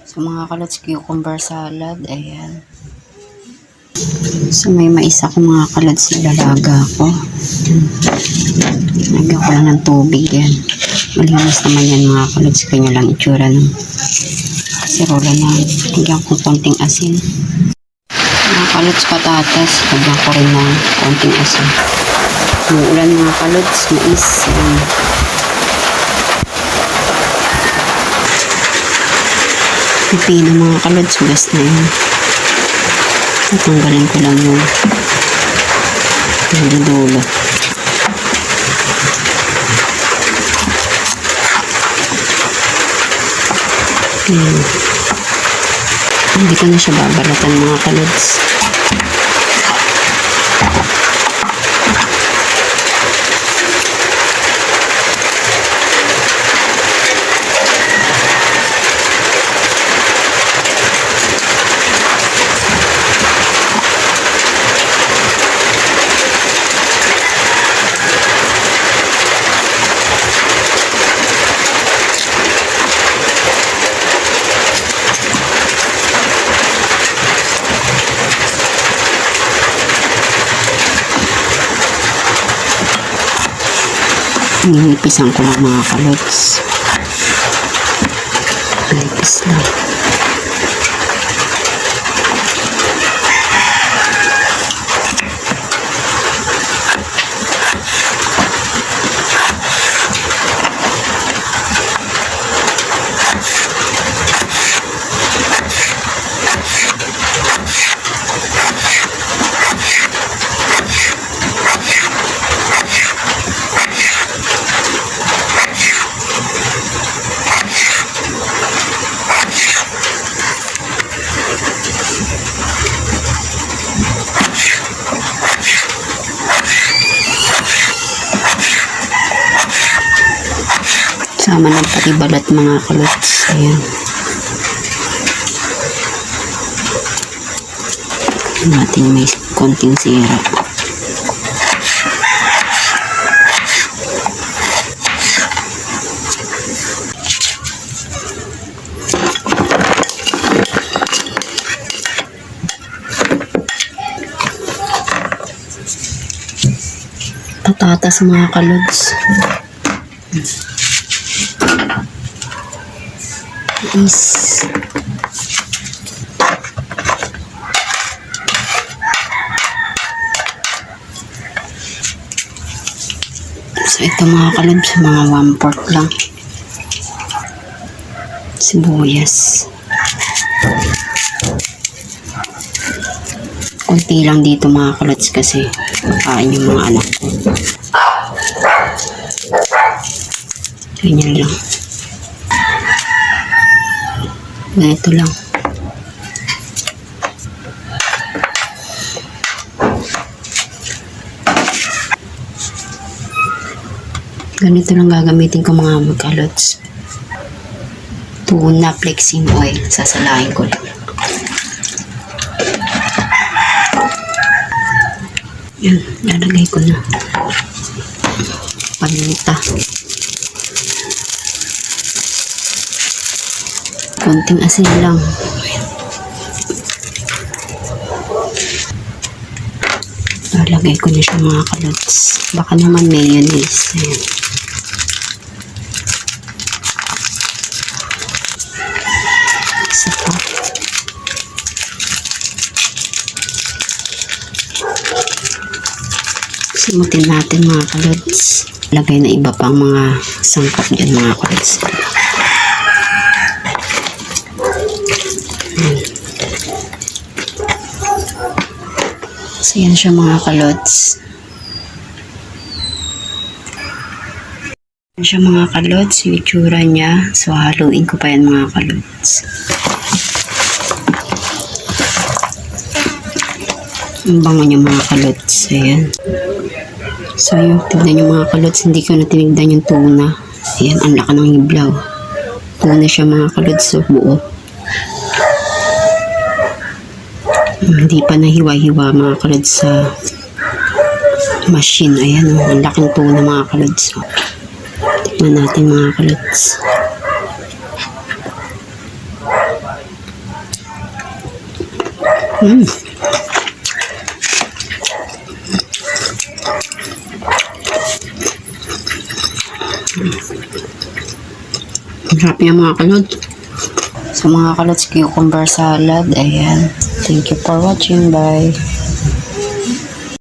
So mga kalots, cucumber salad, ayan. So may mais ako mga kalots, nilalaga ko. Lagyan ko lang ng tubig yan. Malinis naman yan mga kalots, kanya lang itsura ng kasirola na. Lagyan ko konting asin. Mga kalots, patatas, lagyan ko rin ng konting asin. Yung ulan mga kalots, mais, ayan. Pipino mga kalods, hugas na yun. Tatanggalin ko lang yung dulo. Hindi ko na siya babalatan mga kalods. Ninipisan ko lang mga kalods. Nipis lang. Sama ng pati balat mga kalods. Ayan. Natin may konting sira. Patatas mga kalods. Is so ito mga kalods, mga 1/4 lang sibuyas, konti lang dito mga kalods kasi makain yung mga anak ko. Ganyan lang. Ito lang. Ganito lang gagamitin ko mga magkalots. Tuna flexing oil. Sasalahin ko lang. Yan. Lalagay ko na. Paminta. Konting asin lang. Lalagay ko na siya mga kalods. Baka naman mayonnaise. Ayan. Isa pa. Simutin natin mga kalods. Lagay na iba pang mga sangkap dyan mga kalods. So yan siya mga kalods. Yan siya mga kalods, yung itsura niya. So haluin ko pa yan mga kalods. Ang bango niya mga kalods. Ayan. So yung tignan yung mga kalods, hindi ko na tinignan yung tuna. Ayan, ang laka ng hiblaw. Tuna siya mga kalods, so buo. Hindi pa nahiwa-hiwa mga kalods sa machine. Ayan o, ang laking tuna mga kalods. Tignan natin mga kalods. Mm. Sarap yan mga kalods. Sa mga kalods, cucumber salad. Ayan. Thank you for watching. Bye.